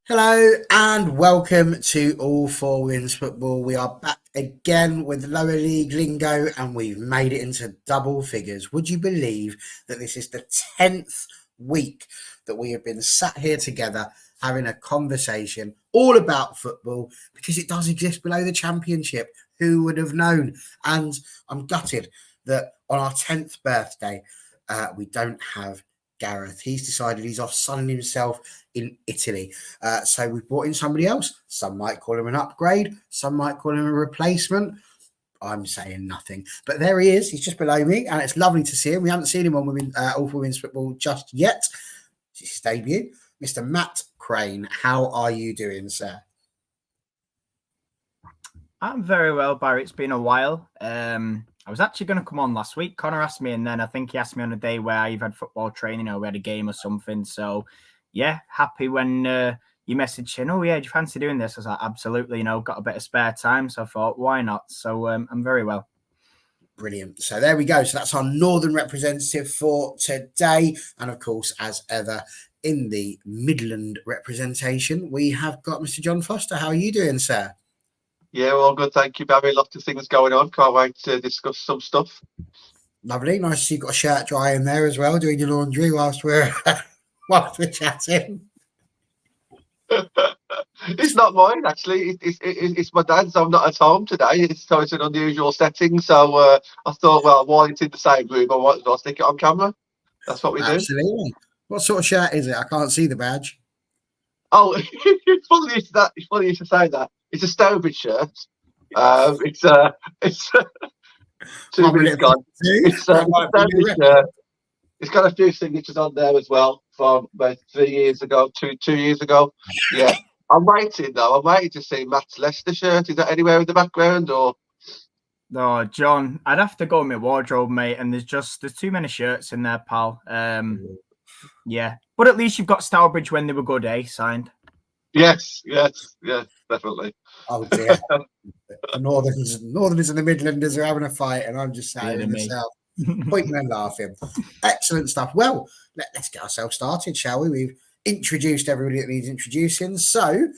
Hello and welcome to All Four Wins Football. We are back again with Lower League Lingo and we've made it into double figures. Would you believe that this is the 10th week that we have been sat here together having a conversation all about football because it does exist below the Championship? Who would have known? And I'm gutted that on our 10th birthday, we don't have Gareth. He's decided he's off sunning himself in Italy. So we've brought in somebody else. Some might call him an upgrade. Some might call him a replacement. I'm saying nothing. But there he is. He's just below me. And it's lovely to see him. We haven't seen him on All for Women's Football just yet. It's his debut. Mr. Matt Crane. How are you doing, sir? I'm very well, Barry. It's been a while. I was actually going to come on last week. Connor asked me, and then I think he asked me on a day where you've had football training or we had a game or something. So, yeah, happy when you messaged saying, oh, yeah, do you fancy doing this? I was like, absolutely, got a bit of spare time. So I thought, why not? So I'm very well. Brilliant. So there we go. So that's our Northern representative for today. And of course, as ever, in the Midland representation, we have got Mr. John Foster. How are you doing, sir? Yeah, well, good. Thank you, Barry. Lots of things going on. Can't wait to discuss some stuff. Lovely. Nice to see you've got a shirt drying there as well, doing your laundry whilst we're chatting. It's not mine, actually. It's my dad's. I'm not at home today. So it's an unusual setting. So I thought, well, while it's in the same room, I'll stick it on camera. That's what we do. Absolutely. What sort of shirt is it? I can't see the badge. Oh, it's funny you should say that. It's a Stourbridge shirt. It's 2 minutes gone. It's a Stourbridge shirt. It's got a few signatures on there as well from about 3 years ago, two years ago. Yeah. I'm waiting to see Matt's Leicester shirt. Is that anywhere in the background or? No, John, I'd have to go in my wardrobe, mate. And there's too many shirts in there, pal. Yeah. But at least you've got Stourbridge when they were good, signed. Yes, definitely. Oh dear. The Northerners and the Midlanders are having a fight, and I'm just sat in the south, pointing and laughing. Excellent stuff. Well, let's get ourselves started, shall we? We've introduced everybody that needs introducing. So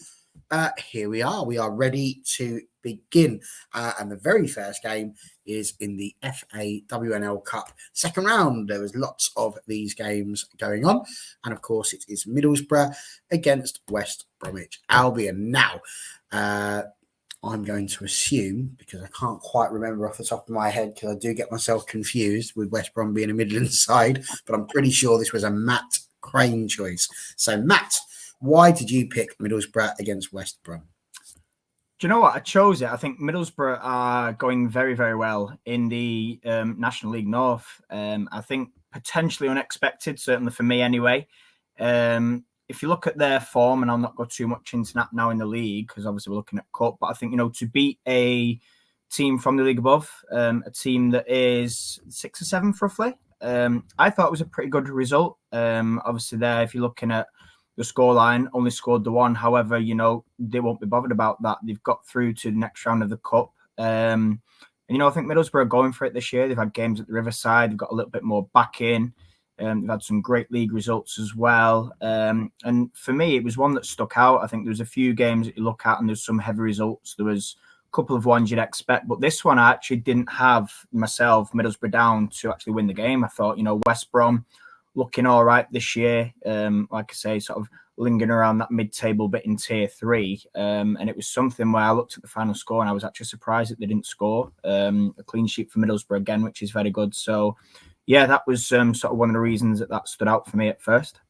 here we are. We are ready to begin. And the very first game is in the FA WNL Cup second round. There was lots of these games going on. And of course, it is Middlesbrough against West Bromwich Albion. Now, I'm going to assume, because I can't quite remember off the top of my head, because I do get myself confused with West Brom being a Midland side, but I'm pretty sure this was a Matt Crane choice. So, Matt, why did you pick Middlesbrough against West Brom? Do you know what? I chose it. I think Middlesbrough are going very, very well in the National League North. I think potentially unexpected, certainly for me anyway. If you look at their form, and I'll not go too much into that now in the league, because obviously we're looking at Cup, but I think, to beat a team from the league above, a team that is 6th or 7th roughly, I thought it was a pretty good result. Obviously there, if you're looking at the scoreline, only scored the one. However, they won't be bothered about that. They've got through to the next round of the Cup. And, I think Middlesbrough are going for it this year. They've had games at the Riverside. They've got a little bit more back in. They've had some great league results as well. And for me, it was one that stuck out. I think there was a few games that you look at and there's some heavy results. There was a couple of ones you'd expect. But this one, I actually didn't have myself, Middlesbrough, down to actually win the game. I thought, West Brom looking all right this year. Like I say, sort of lingering around that mid-table bit in Tier 3. And it was something where I looked at the final score and I was actually surprised that they didn't score. A clean sheet for Middlesbrough again, which is very good. So, yeah, that was sort of one of the reasons that stood out for me at first.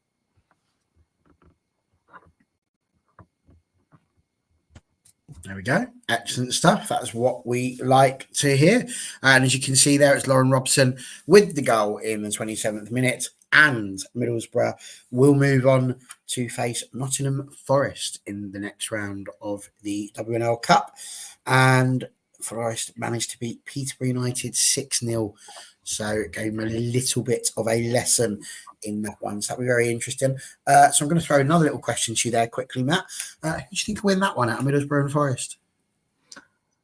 There we go. Excellent stuff. That's what we like to hear. And as you can see there, it's Lauren Robson with the goal in the 27th minute. And Middlesbrough will move on to face Nottingham Forest in the next round of the WNL Cup. And Forest managed to beat Peterborough United 6-0. So it gave them a little bit of a lesson in that one. So that'll be very interesting. So I'm going to throw another little question to you there quickly, Matt. Who do you think will win that one out of Middlesbrough and Forest?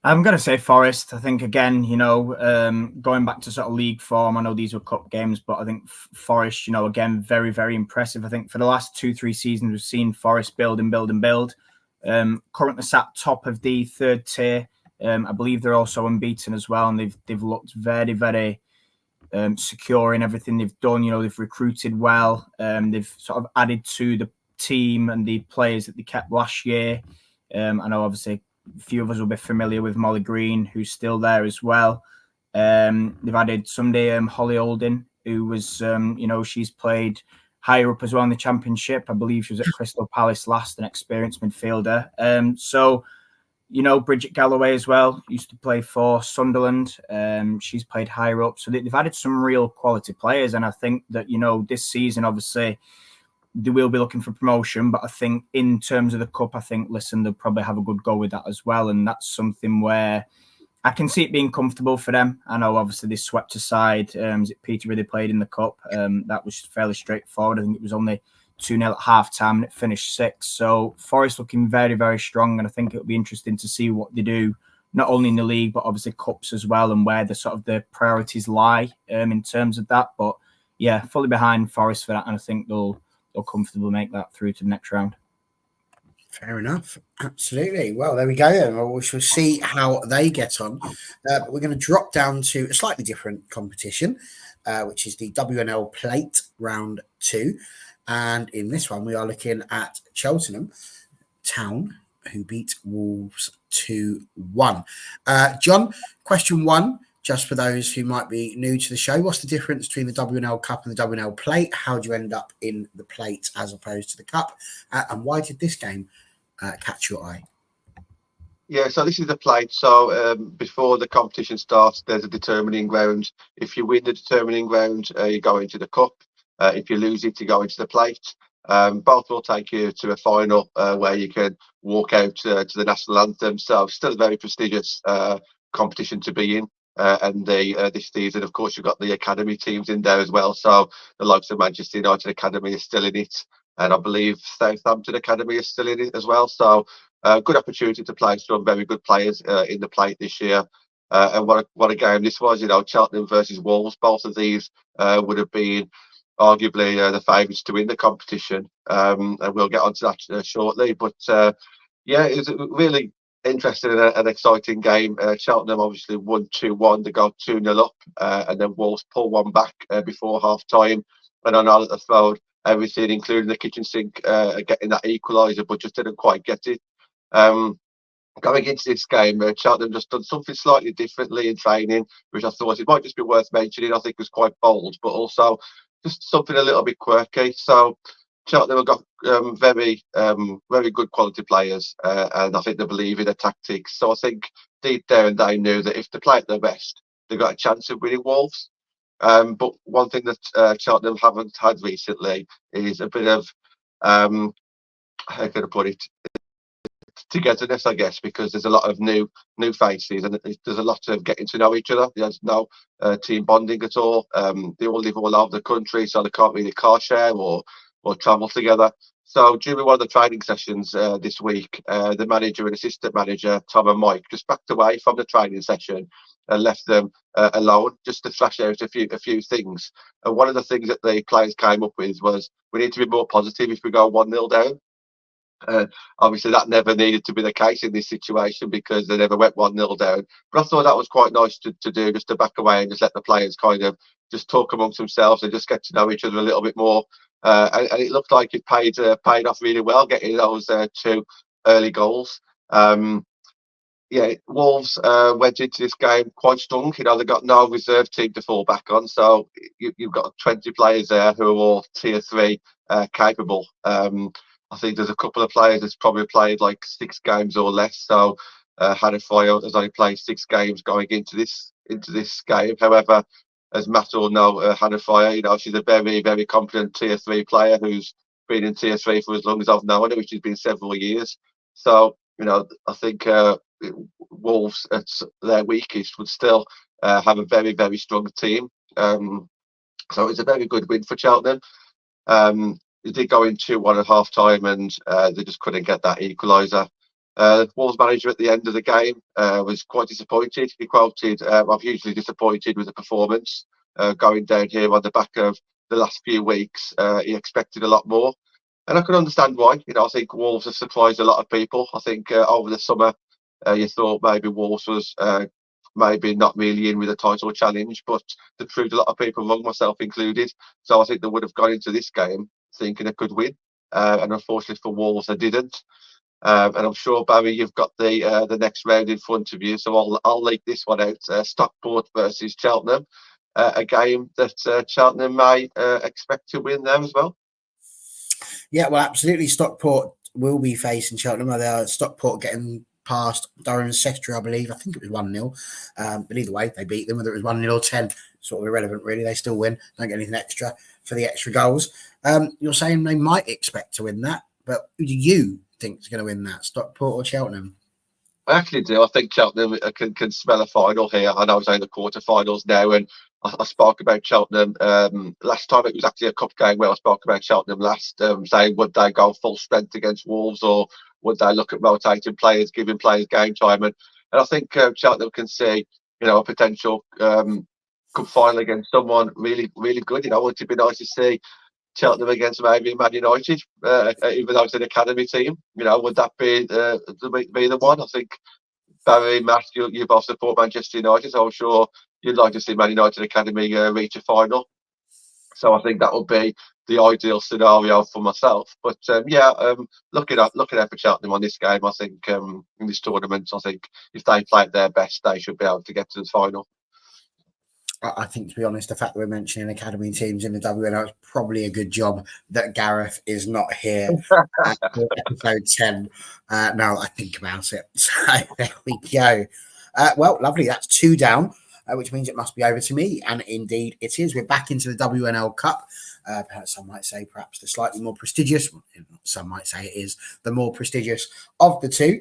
I'm going to say Forest. I think, again, going back to sort of league form, I know these were cup games, but I think Forest, again, very, very impressive. I think for the last 2-3 seasons, we've seen Forest build and build and build. Currently sat top of the third tier. I believe they're also unbeaten as well, and they've looked very, very secure in everything they've done. They've recruited well. They've sort of added to the team and the players that they kept last year. I know, obviously, a few of us will be familiar with Molly Green, who's still there as well. They've added Sunday Holly Olding, who was, she's played higher up as well in the Championship. I believe she was at Crystal Palace last, an experienced midfielder. Bridget Galloway as well used to play for Sunderland. She's played higher up. So they've added some real quality players. And I think that, this season, obviously, they will be looking for promotion. But I think in terms of the cup, they'll probably have a good go with that as well. And that's something where I can see it being comfortable for them. I know, obviously, they swept aside. Is it Peterborough they played in the cup? That was fairly straightforward. I think it was only 2-0 at half-time and it finished 6. So Forest looking very, very strong, and I think it'll be interesting to see what they do, not only in the league, but obviously cups as well, and where the sort of the priorities lie in terms of that. But yeah, fully behind Forest for that, and I think they'll comfortably make that through to the next round. Fair enough. Absolutely. Well, there we go. Then. Well, we shall see how they get on. We're going to drop down to a slightly different competition, which is the WNL Plate Round 2. And in this one, we are looking at Cheltenham Town, who beat Wolves 2-1. John, question 1, just for those who might be new to the show. What's the difference between the WNL Cup and the WNL Plate? How do you end up in the Plate as opposed to the Cup? And why did this game catch your eye? Yeah, so this is the Plate. So before the competition starts, there's a determining round. If you win the determining round, you go into the Cup. If you lose it, you go into the Plate. Both will take you to a final where you can walk out to the national anthem. So still a very prestigious competition to be in. And this season, of course, you've got the academy teams in there as well. So the likes of Manchester United Academy is still in it. And I believe Southampton Academy is still in it as well. So good opportunity to play some very good players in the Plate this year. And what a game this was, Cheltenham versus Wolves. Both of these would have been arguably the favourites to win the competition. And we'll get onto that shortly. But yeah, it was a really interesting and exciting game. Cheltenham obviously won 2-1. They got 2-0 up, and then Wolves pulled one back before half time. And I know that they throwed everything, including the kitchen sink, getting that equaliser, but just didn't quite get it. Going into this game, Cheltenham just done something slightly differently in training, which I thought it might just be worth mentioning. I think it was quite bold, but also just something a little bit quirky. So Cheltenham have got very good quality players, and I think they believe in their tactics. So I think deep down they knew that if they play at their best, they've got a chance of winning Wolves. But one thing that Cheltenham haven't had recently is a bit of how can I put it? Togetherness, I guess, because there's a lot of new faces and there's a lot of getting to know each other. There's no team bonding at all. They all live all over the country, so they can't really car share or travel together. So during one of the training sessions this week, the manager and assistant manager, Tom and Mike, just backed away from the training session and left them alone just to thrash out a few things. And one of the things that the players came up with was, we need to be more positive if we go 1-0 down. Obviously, that never needed to be the case in this situation because they never went 1-0 down. But I thought that was quite nice to do, just to back away and just let the players kind of just talk amongst themselves and just get to know each other a little bit more. And it looked like it paid off really well, getting those 2 early goals. Yeah, Wolves went into this game quite strong. They've got no reserve team to fall back on. So you've got 20 players there who are all tier 3 capable. I think there's a couple of players that's probably played like 6 games or less. So Hannah Foyle has only played 6 games going into this game. However, as Matt will know, Hannah Foyle, she's a very, very competent tier 3 player who's been in tier 3 for as long as I've known her, which has been several years. So, I think Wolves at their weakest would still have a very, very strong team. So it's a very good win for Cheltenham. They did go in 2-1 at half time and they just couldn't get that equaliser. Wolves manager at the end of the game was quite disappointed. He quoted, "I'm hugely disappointed with the performance going down here on the back of the last few weeks. He expected a lot more." And I can understand why. I think Wolves have surprised a lot of people. I think over the summer, you thought maybe Wolves was maybe not really in with a title challenge, but they proved a lot of people wrong, myself included. So I think they would have gone into this game thinking they could win. And unfortunately for Wolves, they didn't. And I'm sure, Barry, you've got the next round in front of you, so I'll leak this one out. Stockport versus Cheltenham, a game that Cheltenham may expect to win there as well. Yeah, well, absolutely. Stockport will be facing Cheltenham. They are Stockport getting past Durham Secretary, I believe. I think it was 1-0. But either way, they beat them, whether it was 1-0 or 10. Sort of irrelevant, really. They still win. Don't get anything extra for the extra goals. You're saying they might expect to win that, but who do you think is going to win that, Stockport or Cheltenham? I actually do. I think Cheltenham can smell a final here. I know it's only the quarterfinals now, and I spoke about Cheltenham last time. It was actually a cup game where I spoke about Cheltenham last, saying would they go full strength against Wolves, or would they look at rotating players, giving players game time? And I think Cheltenham can see, a potential cup final against someone really, really good. Would it be nice to see Cheltenham against maybe Man United, even though it's an academy team? Would that be the one? I think Barry, Matt, you both support Manchester United, so I'm sure you'd like to see Man United academy reach a final. So I think that would be the ideal scenario for myself. But looking out for Cheltenham on this game, I think in this tournament, I think if they played their best, they should be able to get to the final. I think, to be honest, the fact that we're mentioning academy teams in the WNL is probably a good job that Gareth is not here at episode 10. Now that I think about it. So there we go. Well, lovely. That's 2 down, which means it must be over to me. And indeed it is. We're back into the WNL Cup. Perhaps some might say perhaps the slightly more prestigious. Some might say it is the more prestigious of the two.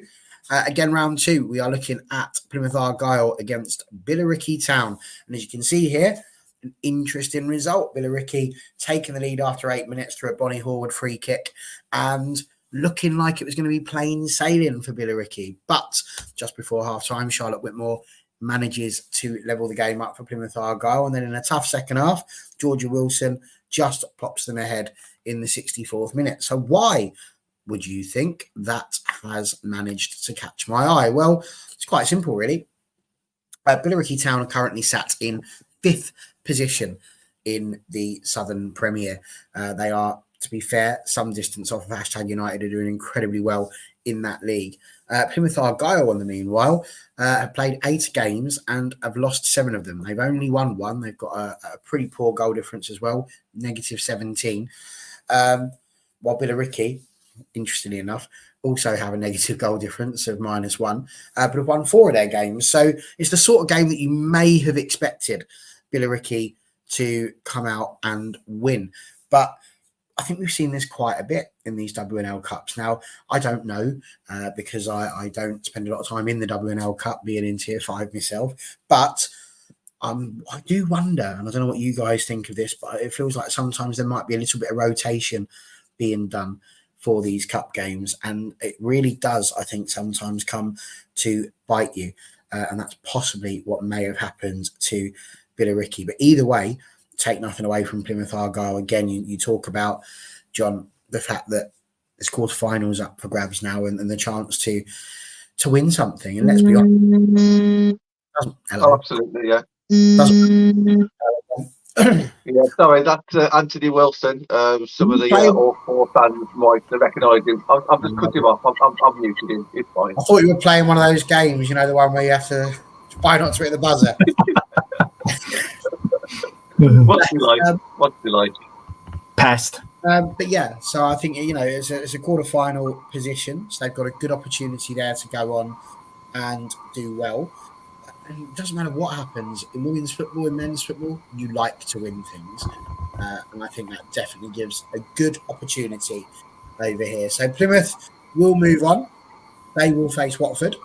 Again, round 2, we are looking at Plymouth Argyle against Billericay Town. And as you can see here, an interesting result. Billericay taking the lead after 8 minutes through a Bonnie Horwood free kick and looking like it was going to be plain sailing for Billericay. But just before half-time, Charlotte Whitmore manages to level the game up for Plymouth Argyle. And then in a tough second half, Georgia Wilson just pops them ahead in the 64th minute. So why would you think that has managed to catch my eye? Well, it's quite simple, really. Billericay Town are currently sat in 5th position in the Southern Premier. They are, to be fair, some distance off of Hashtag United, are doing incredibly well in that league. Plymouth Argyle, in the meanwhile, have played 8 games and have lost 7 of them. They've only won 1. They've got a pretty poor goal difference as well, -17. While Billericay, interestingly enough, also have a negative goal difference of -1, but have won 4 of their games. So it's the sort of game that you may have expected Billericay to come out and win. But I think we've seen this quite a bit in these WNL Cups. Now, I don't know because I don't spend a lot of time in the WNL Cup, being in Tier 5 myself, but I do wonder, and I don't know what you guys think of this, but it feels like sometimes there might be a little bit of rotation being done for these cup games, and it really does, I think, sometimes come to bite you, and that's possibly what may have happened to Billericay. But either way, take nothing away from Plymouth Argyle. Again, you talk about, John, the fact that this quarterfinals up for grabs now, and the chance to win something. And let's be honest, Oh, absolutely, yeah. Yeah, sorry, that's Anthony Wilson. Some of the all fans might recognise him. I've just cut him off. I'm muted him. It's fine. I thought you were playing one of those games, the one where you have to try not to hit the buzzer. What's he like? Pest. But yeah, so I think it's a quarter-final position, so they've got a good opportunity there to go on and do well. And it doesn't matter what happens in women's football and men's football, you like to win things. And I think that definitely gives a good opportunity over here. So Plymouth will move on. They will face Watford,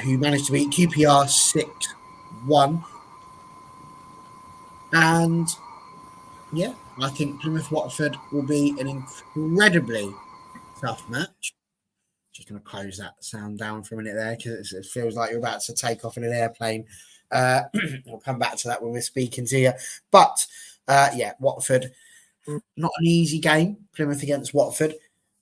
who managed to beat QPR 6-1. And yeah, I think Plymouth Watford will be an incredibly tough match. Just going to close that sound down for a minute there because it feels like you're about to take off in an airplane. We'll come back to that when we're speaking to you. But Watford, not an easy game. Plymouth against Watford.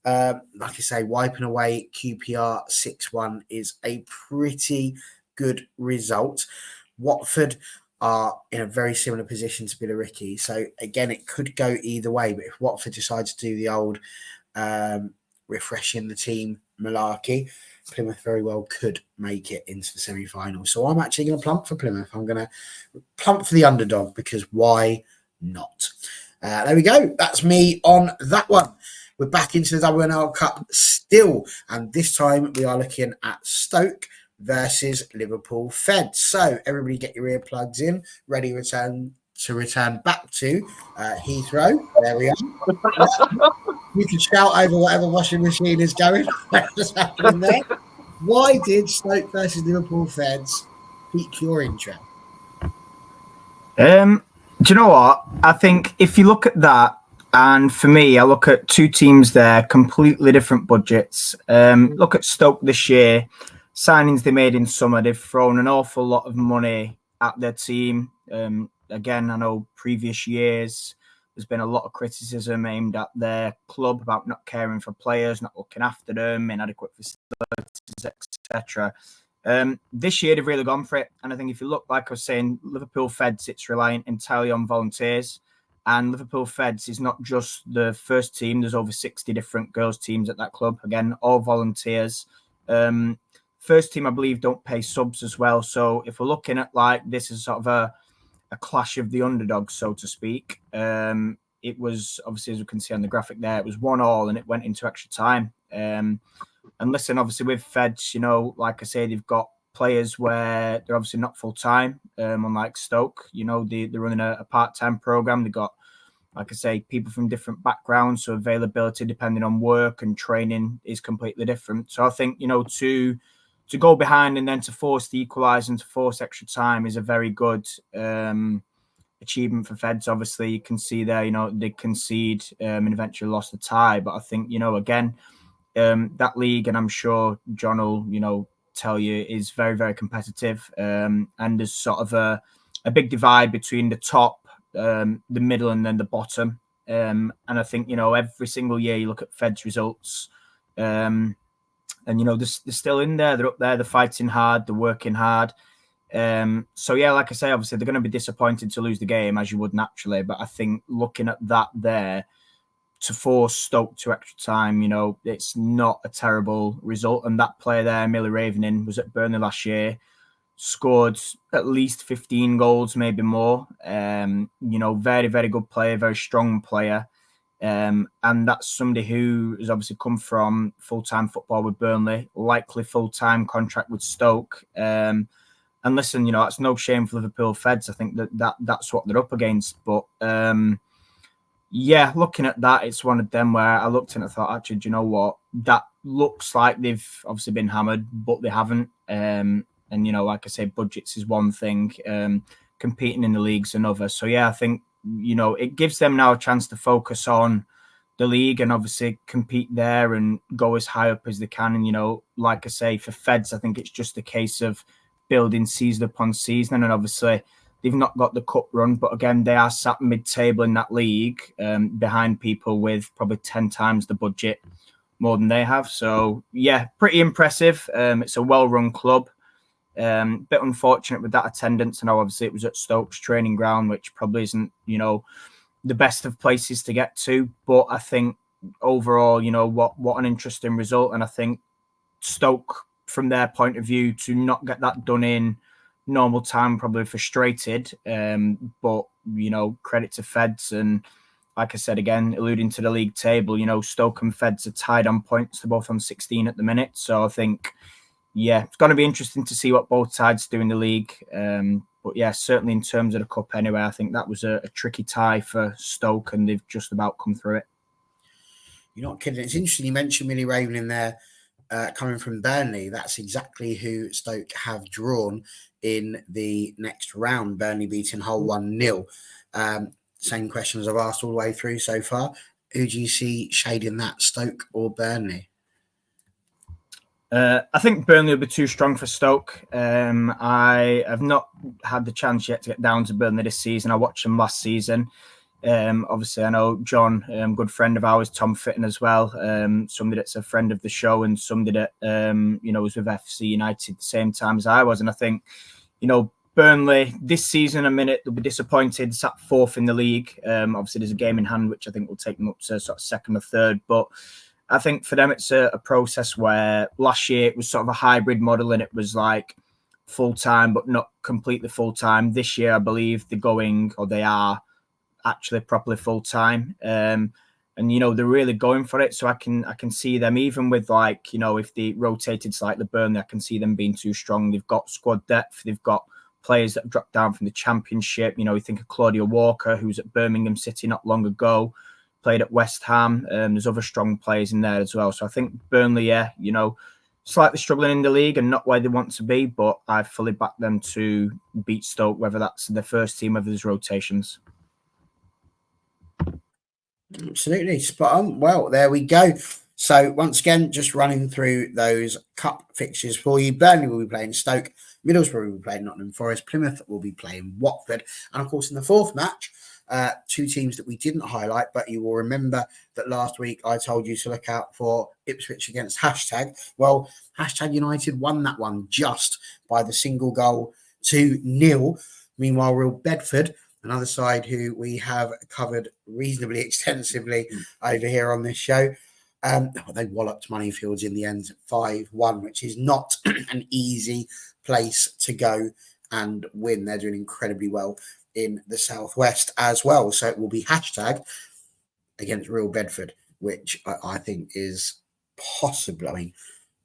Like I say, wiping away QPR 6-1 is a pretty good result. Watford are in a very similar position to Billericay. So again, it could go either way. But if Watford decide to do the old refreshing the team malarkey, Plymouth very well could make it into the semi-final. So I'm actually going to plump for Plymouth. I'm going to plump for the underdog because why not? There we go. That's me on that one. We're back into the WNL Cup still, and this time we are looking at Stoke versus Liverpool Feds. So everybody get your earplugs in, ready to return back to Heathrow. There we are. You can shout over whatever washing machine is going. What's happening there? Why did Stoke versus Liverpool Feds pique your interest? Do you know what? I think if you look at that, and for me, I look at two teams there, completely different budgets. Look at Stoke this year, signings they made in summer. They've thrown an awful lot of money at their team. Again, I know previous years there's been a lot of criticism aimed at their club about not caring for players, not looking after them, inadequate facilities, etc. This year they've really gone for it, and I think if you look, like I was saying, Liverpool Feds, it's reliant entirely on volunteers, and Liverpool Feds is not just the first team. There's over 60 different girls teams at that club, again all volunteers. First team, I believe, don't pay subs as well, so if we're looking at like this is sort of a clash of the underdogs, so to speak. It was obviously, as we can see on the graphic there, it was 1-1 and it went into extra time. And listen, obviously with Feds, like I say, they've got players where they're obviously not full time, unlike Stoke. They're running a part-time program. They've got, like I say, people from different backgrounds, so availability depending on work and training is completely different. So I think to go behind and then to force the equaliser and to force extra time is a very good achievement for Feds. Obviously, you can see there, they concede and eventually lost the tie. But I think, again, that league, and I'm sure John will, tell you, is very, very competitive. And there's sort of a big divide between the top, the middle, and then the bottom. And I think, every single year you look at Feds results, and they're still in there. They're up there. They're fighting hard. They're working hard. So yeah, like I say, obviously they're going to be disappointed to lose the game, as you would naturally. But I think looking at that there, to force Stoke to extra time, it's not a terrible result. And that player there, Millie Ravening, was at Burnley last year, scored at least 15 goals, maybe more. Very, very good player, very strong player. And that's somebody who has obviously come from full-time football with Burnley, likely full-time contract with Stoke. And listen, that's no shame for Liverpool Feds. I think that's what they're up against. But yeah, looking at that, it's one of them where I looked and I thought, actually, do you know what? That looks like they've obviously been hammered, but they haven't. And, like I say, budgets is one thing. Competing in the league's another. So, yeah, I think, it gives them now a chance to focus on the league and obviously compete there and go as high up as they can. And, like I say, for Feds, I think it's just a case of building season upon season. And obviously, they've not got the cup run, but again, they are sat mid-table in that league behind people with probably 10 times the budget more than they have. So, yeah, pretty impressive. It's a well-run club. Bit unfortunate with that attendance. I know obviously it was at Stoke's training ground, which probably isn't, the best of places to get to. But I think overall, what an interesting result. And I think Stoke, from their point of view, to not get that done in normal time, probably frustrated. But, credit to Feds. And like I said, again, alluding to the league table, Stoke and Feds are tied on points. They're both on 16 at the minute. So I think, yeah, it's going to be interesting to see what both sides do in the league. But yeah, certainly in terms of the cup anyway, I think that was a tricky tie for Stoke and they've just about come through it. You're not kidding. It's interesting you mentioned Millie Raven in there. Coming from Burnley, that's exactly who Stoke have drawn in the next round. Burnley beating Hull 1-0. Same questions I've asked all the way through so far. Who do you see shading that, Stoke or Burnley? I think Burnley will be too strong for Stoke. I have not had the chance yet to get down to Burnley this season. I watched them last season. Obviously, I know John, good friend of ours, Tom Fitton as well. Somebody that's a friend of the show and somebody that was with FC United at the same time as I was. And I think, Burnley this season, they'll be disappointed. Sat fourth in the league. Obviously, there's a game in hand which I think will take them up to sort of second or third. But I think for them, it's a process where last year it was sort of a hybrid model and it was like full time, but not completely full time. This year, I believe they are actually properly full time, and they're really going for it. So I can see them, even with if they rotated slightly Burnley, I can see them being too strong. They've got squad depth, they've got players that have dropped down from the Championship. You think of Claudia Walker, who's at Birmingham City not long ago, played at West Ham. There's other strong players in there as well. So I think Burnley, slightly struggling in the league and not where they want to be, but I fully back them to beat Stoke, whether that's the first team, whether there's rotations. Absolutely spot on. Well, there we go. So once again, just running through those cup fixtures for you. Burnley will be playing Stoke, Middlesbrough will be playing Nottingham Forest, Plymouth will be playing Watford, and of course in the fourth match, two teams that we didn't highlight, but you will remember that last week I told you to look out for Ipswich against Hashtag. Well, Hashtag United won that one just by the single goal to 0. Meanwhile, Real Bedford, another side who we have covered reasonably extensively over here on this show, they walloped Moneyfields in the end 5-1, which is not an easy place to go and win. They're doing incredibly well in the Southwest as well. So it will be Hashtag against Real Bedford, which I think is possible. I mean,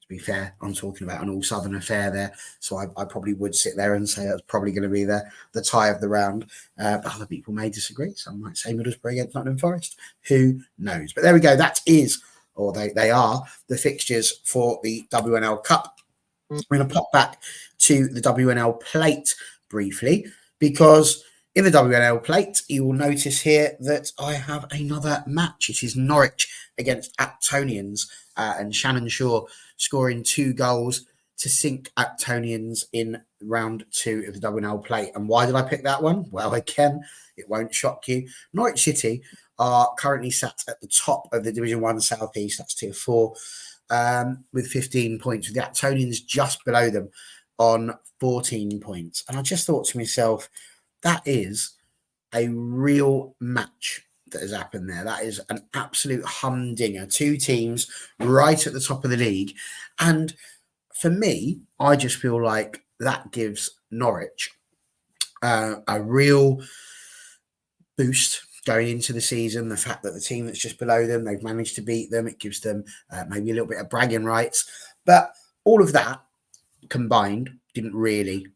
to be fair, I'm talking about an all-Southern affair there, so I probably would sit there and say that's probably going to be the tie of the round. But other people may disagree. Some might say Middlesbrough against Nottingham Forest. Who knows? But there we go. That is, or they are, the fixtures for the WNL Cup. I'm going to pop back to the WNL Plate briefly, because in the WNL Plate, you will notice here that I have another match. It is Norwich against Actonians, and Shannon Shaw scoring 2 goals to sink Actonians in round 2 of the WNL Plate. And why did I pick that one? Well, again, it won't shock you. Norwich City are currently sat at the top of the Division 1 South East, that's tier 4, with 15 points, with the Actonians just below them on 14 points. And I just thought to myself, that is a real match that has happened there. That is an absolute humdinger. 2 teams right at the top of the league. And for me, I just feel like that gives Norwich a real boost going into the season. The fact that the team that's just below them, they've managed to beat them, it gives them maybe a little bit of bragging rights. But all of that combined didn't really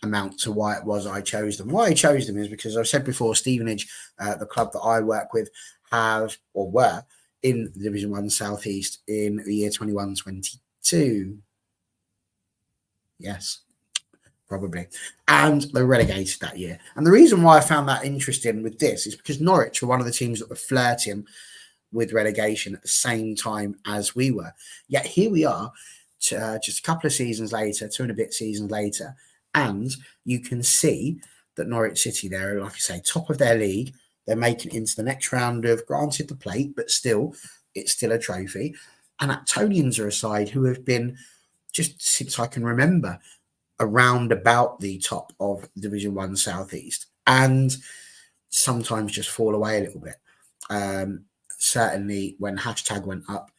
amount to why it was I chose them. Why I chose them is because I've said before, Stevenage, the club that I work with, were in the Division 1 South East in the year 21-22. Yes, probably. And they were relegated that year. And the reason why I found that interesting with this is because Norwich were one of the teams that were flirting with relegation at the same time as we were. Yet here we are, just a couple of seasons later, 2 and a bit seasons later, and you can see that Norwich City, they're, like I say, top of their league. They're making it into the next round of, granted, the Plate, but still, it's still a trophy. And Actonians are a side who have been, just since I can remember, around about the top of Division 1 South East, and sometimes just fall away a little bit. Certainly, when Hashtag went up,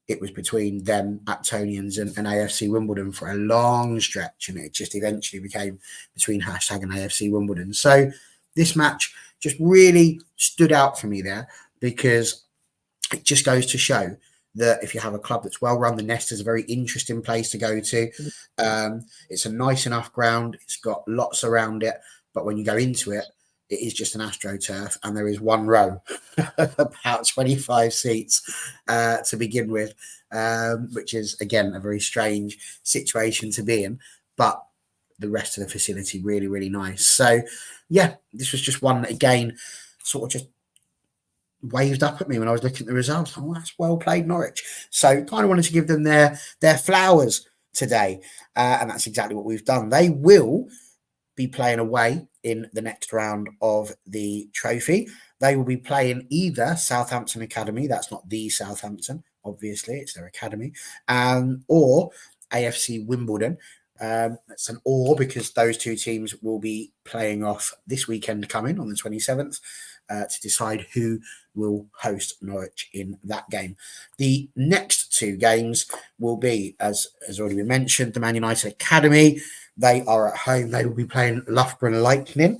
it was between them, Actonians, and AFC Wimbledon for a long stretch, and it just eventually became between Hashtag and AFC Wimbledon. So this match just really stood out for me there, because it just goes to show that if you have a club that's well run, the Nest is a very interesting place to go to. It's a nice enough ground. It's got lots around it, but when you go into it, it is just an AstroTurf, and there is one row, about 25 seats to begin with, which is, again, a very strange situation to be in. But the rest of the facility really, really nice. So, yeah, this was just one, again, sort of just waved up at me when I was looking at the results. Oh, that's well played, Norwich. So kind of wanted to give them their flowers today, and that's exactly what we've done. They will be playing away in the next round of the trophy. They will be playing either Southampton Academy, that's not the Southampton, obviously, it's their academy, or AFC Wimbledon. It's an or because those two teams will be playing off this weekend coming on the 27th to decide who will host Norwich in that game. The next two games will be, as has already been mentioned, the Man United Academy. They are at home. They will be playing Loughborough Lightning.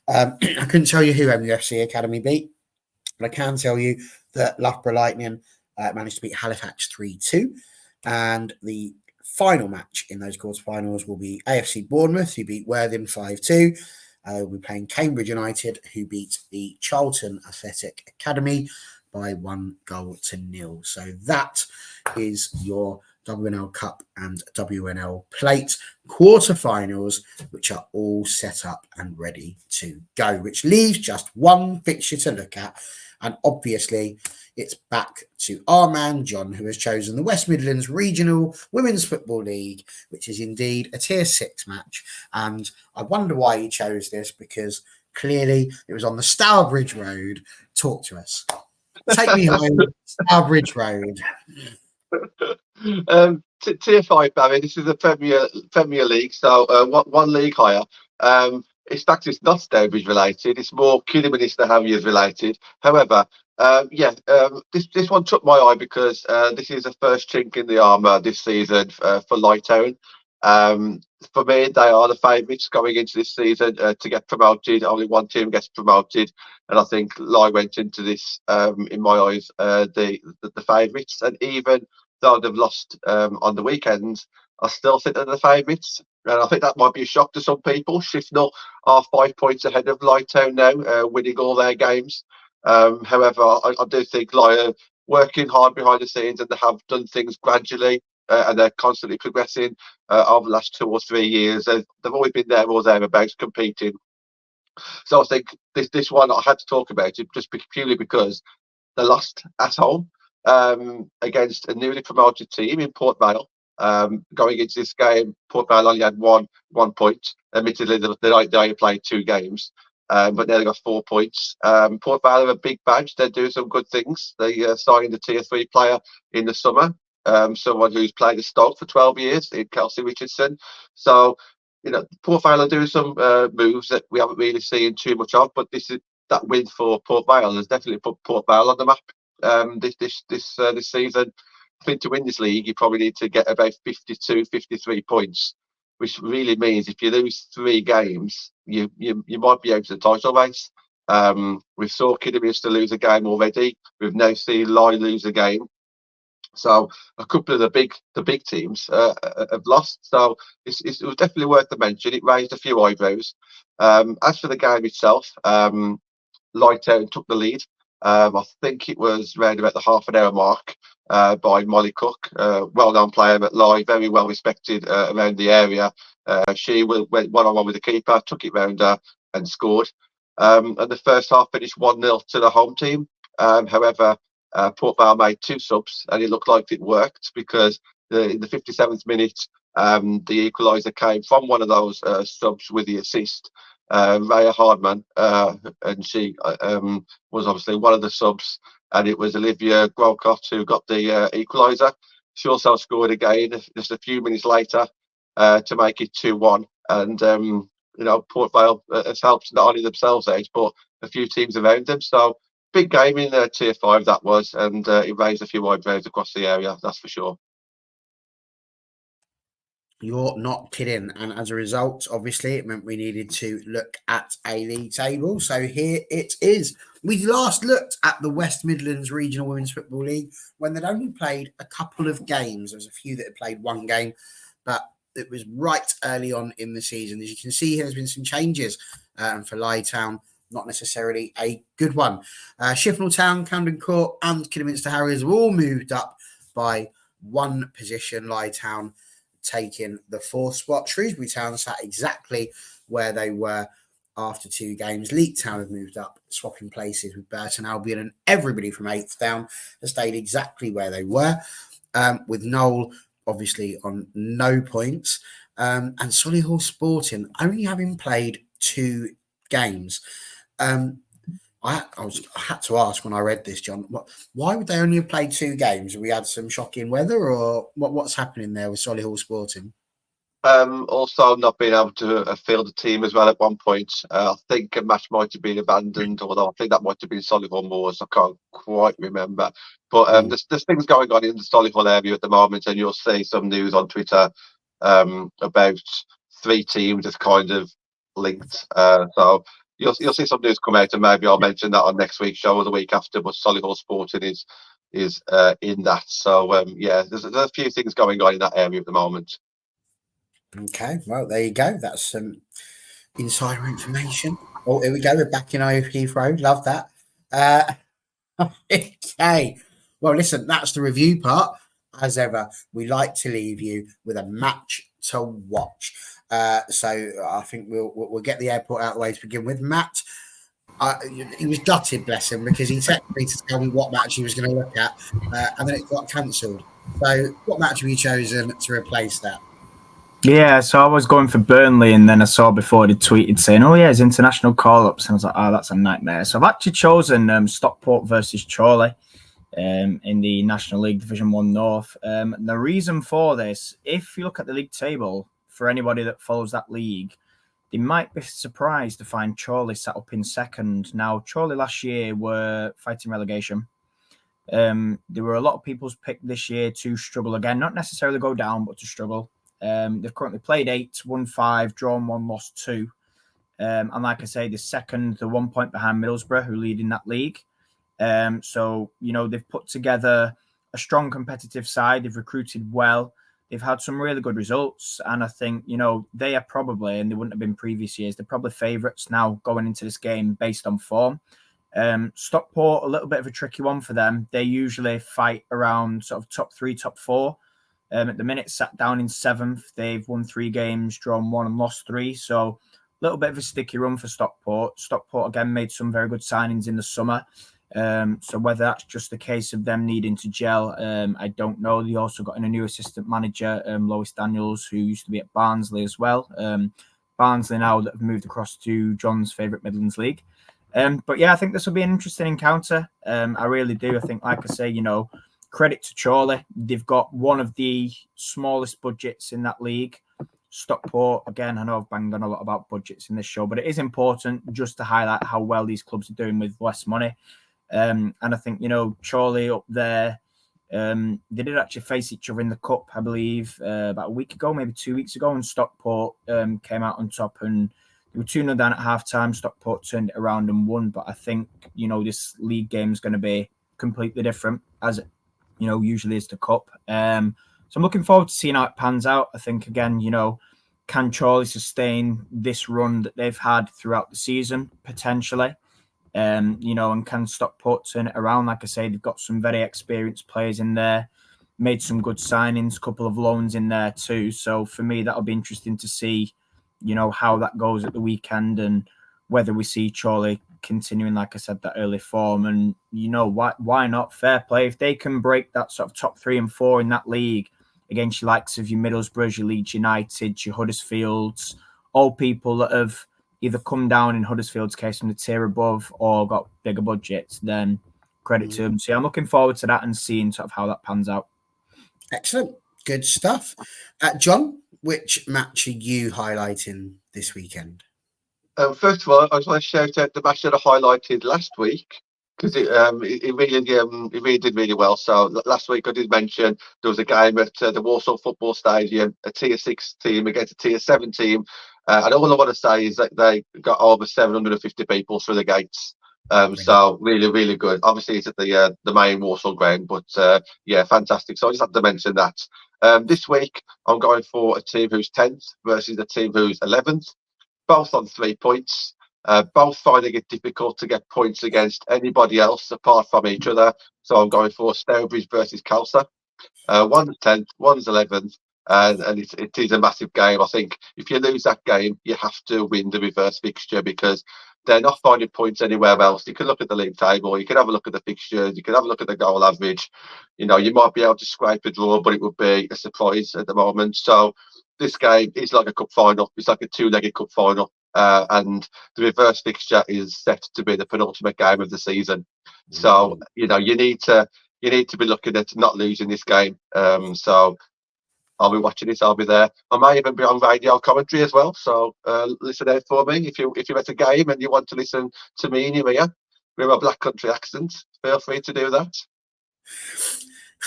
I couldn't tell you who MUFC Academy beat, but I can tell you that Loughborough Lightning managed to beat Halifax 3-2. And the final match in those quarterfinals will be AFC Bournemouth, who beat Worthing 5-2. We'll be playing Cambridge United, who beat the Charlton Athletic Academy by 1-0. So that is your WNL Cup and WNL Plate quarterfinals, which are all set up and ready to go, which leaves just one fixture to look at. And obviously, it's back to our man, John, who has chosen the West Midlands Regional Women's Football League, which is indeed a Tier 6 match. And I wonder why he chose this, because clearly it was on the Stourbridge Road. Talk to us. Take me home, Stourbridge Road. Tier 5, Barry. This is the Premier League, so one league higher. In fact, it's not Stourbridge related. It's more Kidderminster Harriers related. However, this one took my eye because this is the first chink in the armour this season for Lightown. For me, they are the favourites going into this season to get promoted. Only one team gets promoted, and I think Lie went into this, in my eyes, the favourites. And even though they've lost on the weekends, I still think they're the favourites. And I think that might be a shock to some people. Shifnal are 5 points ahead of Lightown now, winning all their games. However, I do think Lie are working hard behind the scenes, and they have done things gradually, and they're constantly progressing over the last 2 or 3 years. They've always been there or thereabouts competing. So I think this one I had to talk about it just purely because they lost at home against a newly promoted team in Port Vale. Going into this game, Port Vale only had one point. Admittedly, they only played 2 games, but now they got 4 points. Port Vale are a big badge. They're doing some good things. They signed a Tier 3 player in the summer, someone who's played at Stoke for 12 years in Kelsey Richardson. So, Port Vale are doing some moves that we haven't really seen too much of, but that win for Port Vale has definitely put Port Vale on the map this season. I think to win this league, you probably need to get about 52, 53 points, which really means if you lose 3 games, you might be out of the title race. We saw Kidderminster lose a game already. We've now seen Lie lose a game. So a couple of the big teams have lost. So it was definitely worth the mention. It raised a few eyebrows. As for the game itself, Lightown took the lead. I think it was around about the half an hour mark by Molly Cook, well-known player at Lie, very well respected around the area. She went one-on-one with the keeper, took it round her and scored. And the first half finished 1-0 to the home team. However, Port Vale made 2 subs, and it looked like it worked because in the 57th minute, the equaliser came from one of those subs with the assist. Raya Hardman, and she was obviously one of the subs, and it was Olivia Grocott who got the equaliser. She also scored again just a few minutes later to make it 2-1. And Port Vale has helped not only themselves out, but a few teams around them. So big game in Tier 5 that was, and it raised a few eyebrows across the area, that's for sure. You're not kidding. And as a result, obviously, it meant we needed to look at a league table. So here it is. We last looked at the West Midlands Regional Women's Football League when they'd only played a couple of games. There was a few that had played 1 game, but it was right early on in the season. As you can see, there's been some changes for Lightown, not necessarily a good one. Shifnal Town, Camden Court, and Kidderminster Harriers have all moved up by 1 position. Lightown taking the 4th spot. Shrewsbury Town sat exactly where they were after 2 games. Leek Town have moved up, swapping places with Burton Albion, and everybody from 8th down has stayed exactly where they were, with Knoll obviously on no points, and Solihull Sporting only having played 2 games. I had to ask when I read this, John, why would they only have played 2 games? Have we had some shocking weather, or what's happening there with Solihull Sporting? Also, not being able to field a team as well at one point. I think a match might have been abandoned, although I think that might have been Solihull Moors. I can't quite remember. But there's things going on in the Solihull area at the moment, and you'll see some news on Twitter about 3 teams that's kind of linked. So you'll see some news come out, and maybe I'll mention that on next week's show or the week after. But Solihull Sporting is in that. So yeah, there's a few things going on in that area at the moment. Okay, well, there you go. That's some insider information. Oh, here we go. We're back in Heathrow. Love that. Okay. Well, listen, that's the review part. As ever, we like to leave you with a match to watch. So I think we'll get the airport out of the way to begin with. Matt, he was gutted, bless him, because he texted me to tell me what match he was going to look at, and then it got cancelled. So what match have you chosen to replace that? Yeah, so I was going for Burnley, and then I saw before they tweeted saying, "Oh yeah, it's international call-ups," and I was like, "Oh, that's a nightmare." So I've actually chosen Stockport versus Chorley in the National League Division 1 North. The reason for this, if you look at the league table, for anybody that follows that league, they might be surprised to find Chorley sat up in second. Now, Chorley last year were fighting relegation. There were a lot of people's pick this year to struggle again, not necessarily go down, but to struggle. They've currently played 8, won 5, drawn 1, lost 2. And like I say, the second, the 1 point behind Middlesbrough, who lead in that league. So, they've put together a strong competitive side. They've recruited well. They've had some really good results. And I think, they are probably, and they wouldn't have been previous years, they're probably favourites now going into this game based on form. Stockport, a little bit of a tricky one for them. They usually fight around sort of top 3, top 4. At the minute, sat down in 7th. They've won 3 games, drawn 1 and lost 3. So a little bit of a sticky run for Stockport. Stockport, again, made some very good signings in the summer. So whether that's just a case of them needing to gel, I don't know. They also got in a new assistant manager, Lois Daniels, who used to be at Barnsley as well. Barnsley now that have moved across to John's favourite Midlands League. But yeah, I think this will be an interesting encounter. I really do. I think, like I say, credit to Chorley. They've got one of the smallest budgets in that league. Stockport, again, I know I've banged on a lot about budgets in this show, but it is important just to highlight how well these clubs are doing with less money. And I think, Chorley up there, they did actually face each other in the cup, I believe, about a week ago, maybe 2 weeks ago, and Stockport came out on top, and they were 2-0 down at half-time. Stockport turned it around and won, but I think, this league game is going to be completely different, as usually is the cup. So I'm looking forward to seeing how it pans out. I think, again, can Chorley sustain this run that they've had throughout the season, potentially? And can Stockport turn it around? Like I say, they've got some very experienced players in there, made some good signings, a couple of loans in there too. So for me, that'll be interesting to see, how that goes at the weekend and whether we see Chorley continuing, like I said, that early form. And, why not? Fair play. If they can break that sort of top 3 and 4 in that league against your likes of your Middlesbrough, your Leeds United, your Huddersfields, all people that have either come down in Huddersfield's case from the tier above or got bigger budgets, then credit to them. So yeah, I'm looking forward to that and seeing sort of how that pans out. Excellent. Good stuff. John, which match are you highlighting this weekend? First of all, I just want to shout out the match that I highlighted last week because it really did really well. So last week I did mention there was a game at the Walsall Football Stadium, a Tier 6 team against a Tier 7 team. And all I want to say is that they got over 750 people through the gates. So really, really good. Obviously, it's at the main Walsall ground, but yeah, fantastic. So I just had to mention that. This week, I'm going for a team who's 10th versus a team who's 11th, both on 3 points. Both finding it difficult to get points against anybody else apart from each other. So I'm going for Stourbridge versus Kelsa. One's 10th, one's 11th. and it is a massive game. I think if you lose that game, you have to win the reverse fixture because they're not finding points anywhere else. You can look at the league table, you can have a look at the fixtures, you can have a look at the goal average. You know, you might be able to scrape a draw, but it would be a surprise at the moment. So this game is like a cup final. It's like a two-legged cup final. And the reverse fixture is set to be the penultimate game of the season. So, you know, you need to be looking at not losing this game. So I'll be watching it. I'll be there. I might even be on radio commentary as well. So listen out for me if you're at a game and you want to listen to me in your ear with a Black Country accent. Feel free to do that.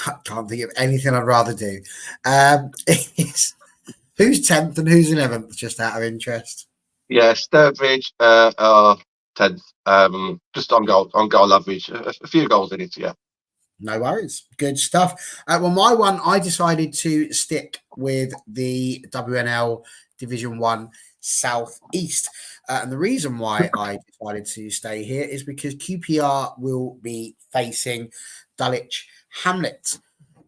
I can't think of anything I'd rather do. Who's 10th and who's 11th? Just out of interest. Yeah, Sturbridge are 10th. Just on goal average, a few goals in it. Yeah. No worries. Good stuff. Well, my one, I decided to stick with the WNL Division 1 South East. And the reason why I decided to stay here is because QPR will be facing Dulwich Hamlet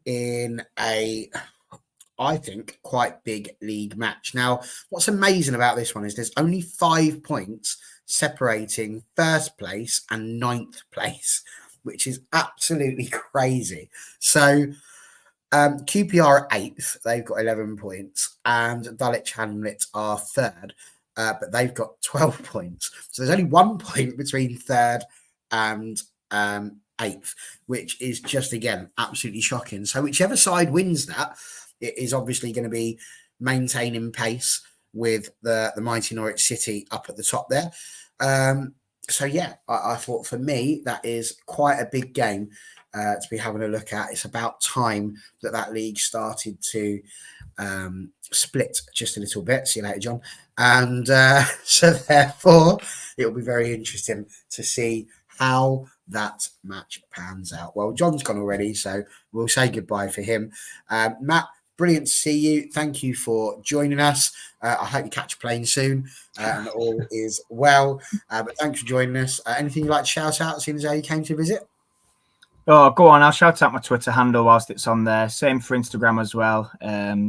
in I think, quite big league match. Now, what's amazing about this one is there's only 5 points separating first place and 9th place, which is absolutely crazy. So QPR are 8th, they've got 11 points, and Dulwich Hamlet are 3rd, but they've got 12 points. So there's only 1 point between 3rd and 8th, which is just, again, absolutely shocking. So whichever side wins that, it is obviously going to be maintaining pace with the mighty Norwich City up at the top there. So, yeah, I thought for me, that is quite a big game to be having a look at. It's about time that league started to split just a little bit. See you later, John. And so, therefore, it'll be very interesting to see how that match pans out. Well, John's gone already, so we'll say goodbye for him. Matt, brilliant to see you. Thank you for joining us. I hope you catch a plane soon and all is well. But thanks for joining us. Anything you'd like to shout out as soon as you came to visit? Oh, go on. I'll shout out my Twitter handle whilst it's on there. Same for Instagram as well.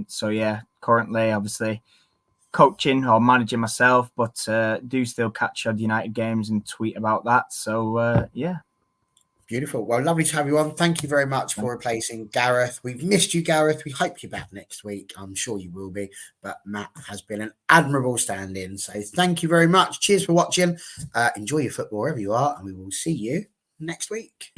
So, yeah, currently, obviously, coaching or managing myself, but do still catch your United games and tweet about that. So, yeah. Beautiful. Well, lovely to have you on. Thank you very much for replacing Gareth. We've missed you, Gareth. We hope you're back next week. I'm sure you will be. But Matt has been an admirable stand-in. So thank you very much. Cheers for watching. Enjoy your football wherever you are. And we will see you next week.